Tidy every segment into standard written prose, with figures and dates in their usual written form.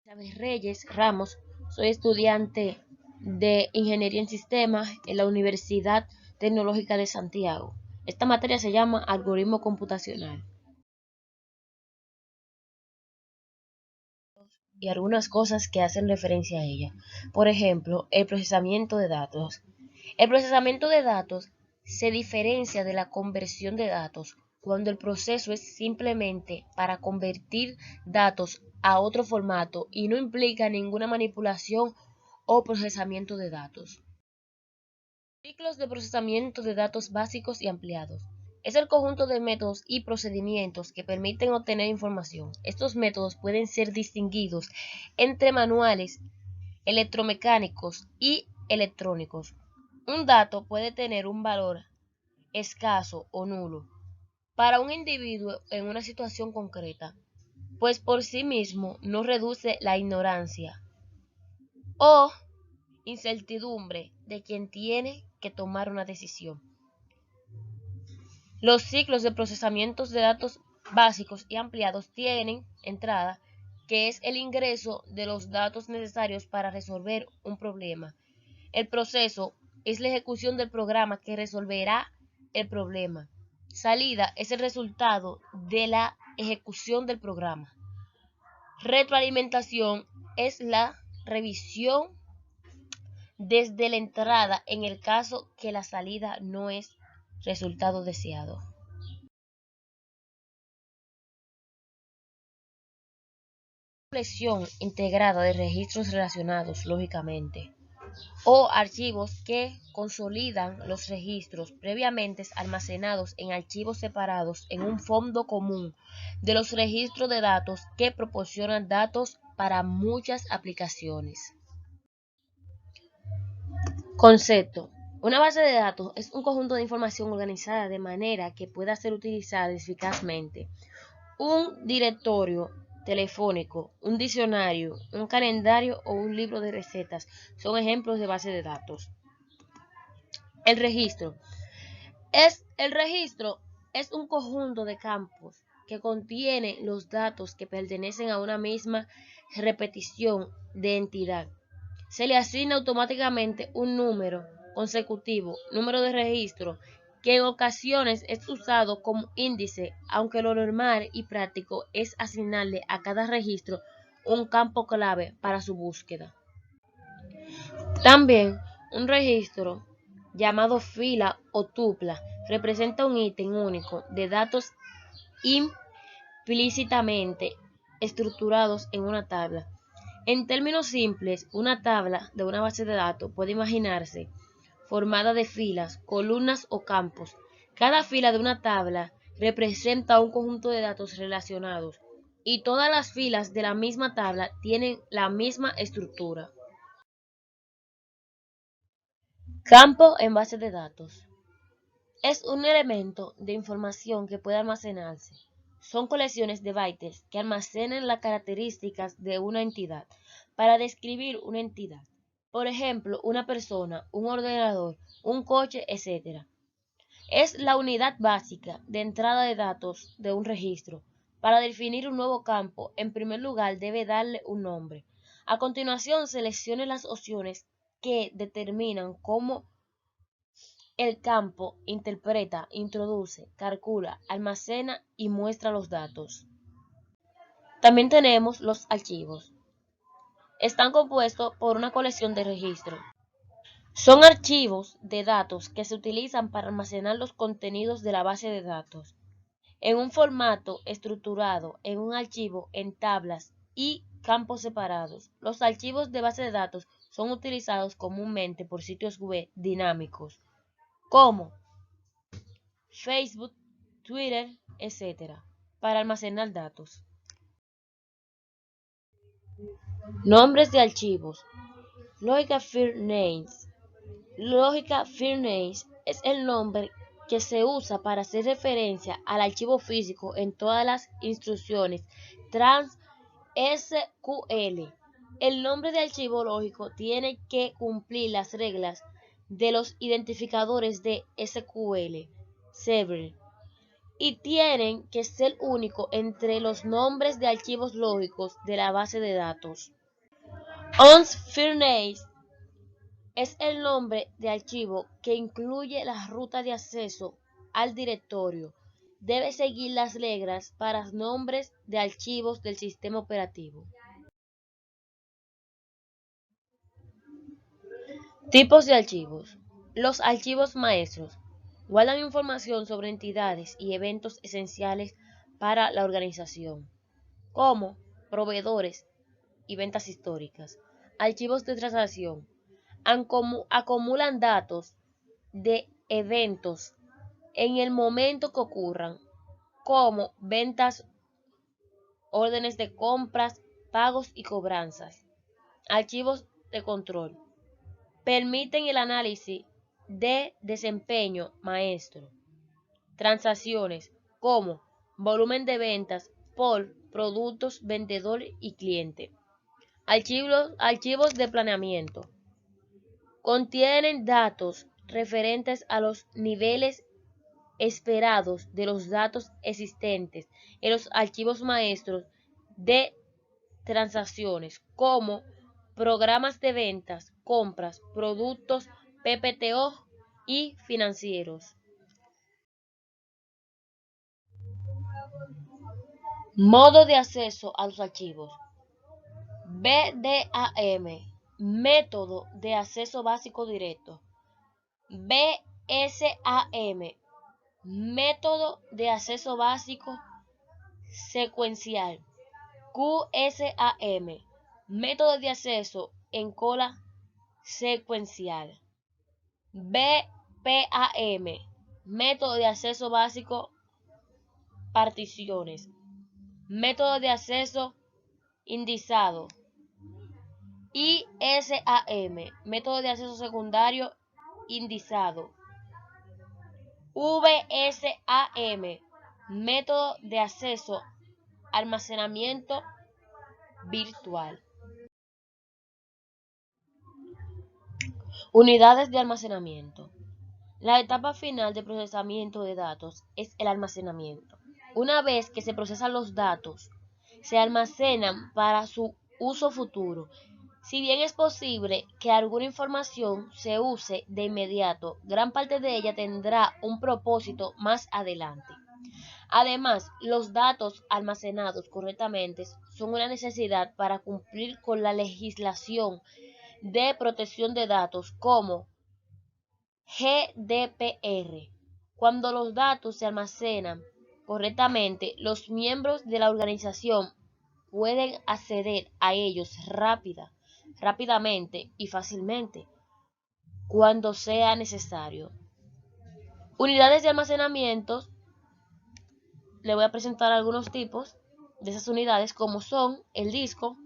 Chávez Reyes Ramos, soy estudiante de Ingeniería en Sistemas en la Universidad Tecnológica de Santiago. Esta materia se llama Algoritmo Computacional y algunas cosas que hacen referencia a ella. Por ejemplo, el procesamiento de datos. El procesamiento de datos se diferencia de la conversión de datos cuando el proceso es simplemente para convertir datos a otro formato y no implica ninguna manipulación o procesamiento de datos. Ciclos de procesamiento de datos básicos y ampliados. Es el conjunto de métodos y procedimientos que permiten obtener información. Estos métodos pueden ser distinguidos entre manuales, electromecánicos y electrónicos. Un dato puede tener un valor escaso o nulo para un individuo en una situación concreta, pues por sí mismo no reduce la ignorancia o incertidumbre de quien tiene que tomar una decisión. Los ciclos de procesamiento de datos básicos y ampliados tienen entrada, que es el ingreso de los datos necesarios para resolver un problema. El proceso es la ejecución del programa que resolverá el problema. Salida es el resultado de la ejecución del programa. Retroalimentación es la revisión desde la entrada en el caso que la salida no es resultado deseado. Colección integrada de registros relacionados lógicamente o archivos que consolidan los registros previamente almacenados en archivos separados en un fondo común de los registros de datos que proporcionan datos para muchas aplicaciones. Concepto. Una base de datos es un conjunto de información organizada de manera que pueda ser utilizada eficazmente. Un directorio telefónico, un diccionario, un calendario o un libro de recetas son ejemplos de base de datos. El registro. El registro es un conjunto de campos que contiene los datos que pertenecen a una misma repetición de entidad. Se le asigna automáticamente un número consecutivo, número de registro, que en ocasiones es usado como índice, aunque lo normal y práctico es asignarle a cada registro un campo clave para su búsqueda. También un registro llamado fila o tupla representa un ítem único de datos implícitamente estructurados en una tabla. En términos simples, una tabla de una base de datos puede imaginarse formada de filas, columnas o campos. Cada fila de una tabla representa un conjunto de datos relacionados y todas las filas de la misma tabla tienen la misma estructura. Campo en base de datos. Es un elemento de información que puede almacenarse. Son colecciones de bytes que almacenan las características de una entidad para describir una entidad. Por ejemplo, una persona, un ordenador, un coche, etc. Es la unidad básica de entrada de datos de un registro. Para definir un nuevo campo, en primer lugar debe darle un nombre. A continuación, seleccione las opciones que determinan cómo el campo interpreta, introduce, calcula, almacena y muestra los datos. También tenemos los archivos. Están compuestos por una colección de registros. Son archivos de datos que se utilizan para almacenar los contenidos de la base de datos en un formato estructurado en un archivo en tablas y campos separados. Los archivos de base de datos son utilizados comúnmente por sitios web dinámicos como Facebook, Twitter, etc. para almacenar datos. Nombres de archivos. Lógica File Names. Lógica File Names es el nombre que se usa para hacer referencia al archivo físico en todas las instrucciones trans SQL. El nombre de archivo lógico tiene que cumplir las reglas de los identificadores de SQL Server y tienen que ser únicos entre los nombres de archivos lógicos de la base de datos. Unfinished es el nombre de archivo que incluye la ruta de acceso al directorio. Debe seguir las reglas para nombres de archivos del sistema operativo. Tipos de archivos. Los archivos maestros guardan información sobre entidades y eventos esenciales para la organización, como proveedores y ventas históricas. Archivos de transacción acumulan datos de eventos en el momento que ocurran, como ventas, órdenes de compras, pagos y cobranzas. Archivos de control permiten el análisis de desempeño maestro. Transacciones como volumen de ventas por productos, vendedor y cliente. Archivos de planeamiento contienen datos referentes a los niveles esperados de los datos existentes en los archivos maestros de transacciones, como programas de ventas, compras, productos, PPTO y financieros. Modo de acceso a los archivos. BDAM, método de acceso básico directo. BSAM, método de acceso básico secuencial. QSAM, método de acceso en cola secuencial. BPAM, método de acceso básico particiones. Método de acceso indizado. ISAM, método de acceso secundario indizado. VSAM, método de acceso almacenamiento virtual. Unidades de almacenamiento. La etapa final de procesamiento de datos es el almacenamiento. Una vez que se procesan los datos, se almacenan para su uso futuro. Si bien es posible que alguna información se use de inmediato, gran parte de ella tendrá un propósito más adelante. Además, los datos almacenados correctamente son una necesidad para cumplir con la legislación de protección de datos como GDPR. Cuando los datos se almacenan correctamente, los miembros de la organización pueden acceder a ellos rápidamente y fácilmente cuando sea necesario. Unidades de almacenamiento. Le voy a presentar algunos tipos de esas unidades, como son el disco,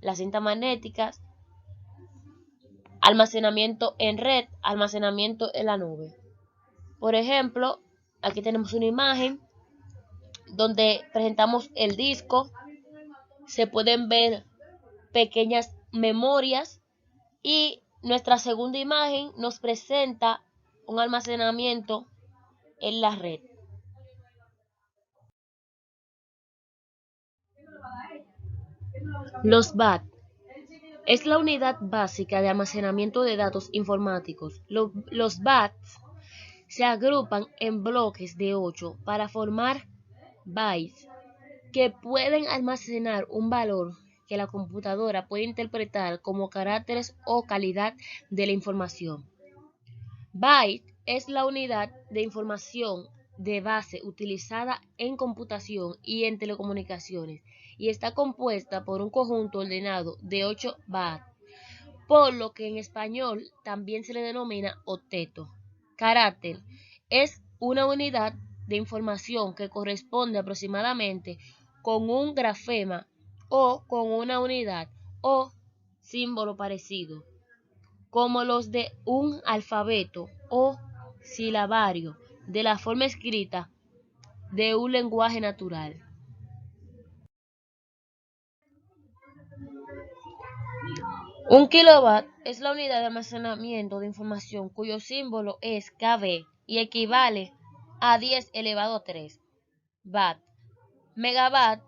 las cintas magnéticas, almacenamiento en red, almacenamiento en la nube. Por ejemplo, aquí tenemos una imagen donde presentamos el disco. Se pueden ver pequeñas memorias y nuestra segunda imagen nos presenta un almacenamiento en la red. Los BAT es la unidad básica de almacenamiento de datos informáticos. Los BATs se agrupan en bloques de 8 para formar bytes que pueden almacenar un valor que la computadora puede interpretar como caracteres o calidad de la información. Byte es la unidad de información de base utilizada en computación y en telecomunicaciones y está compuesta por un conjunto ordenado de 8 bytes, por lo que en español también se le denomina octeto. Carácter es una unidad de información que corresponde aproximadamente con un grafema o con una unidad o símbolo parecido, como los de un alfabeto o silabario, de la forma escrita de un lenguaje natural. Un kilobyte es la unidad de almacenamiento de información cuyo símbolo es KB y equivale a 10 elevado a 3 bat. Megabyte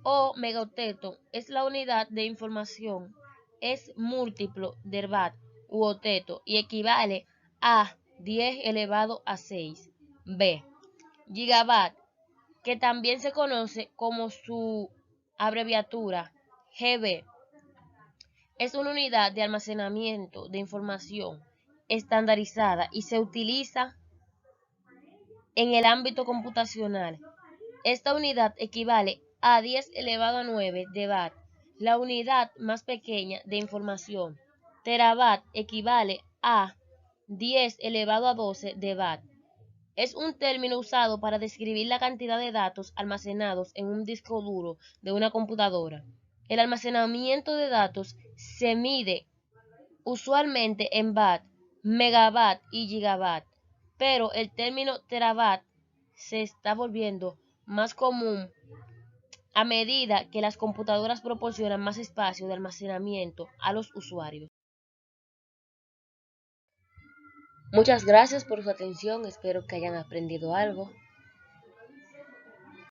o megaocteto es la unidad de información es múltiplo del bat u octeto y equivale a 10 elevado a 6. B. Gigabyte, que también se conoce como su abreviatura GB, es una unidad de almacenamiento de información estandarizada y se utiliza en el ámbito computacional. Esta unidad equivale a 10 elevado a 9 de bat, la unidad más pequeña de información. Terabyte equivale a 10 elevado a 12 de bat. Es un término usado para describir la cantidad de datos almacenados en un disco duro de una computadora. El almacenamiento de datos se mide usualmente en bat, megabyte y gigabyte, pero el término terabyte se está volviendo más común a medida que las computadoras proporcionan más espacio de almacenamiento a los usuarios. Muchas gracias por su atención, espero que hayan aprendido algo.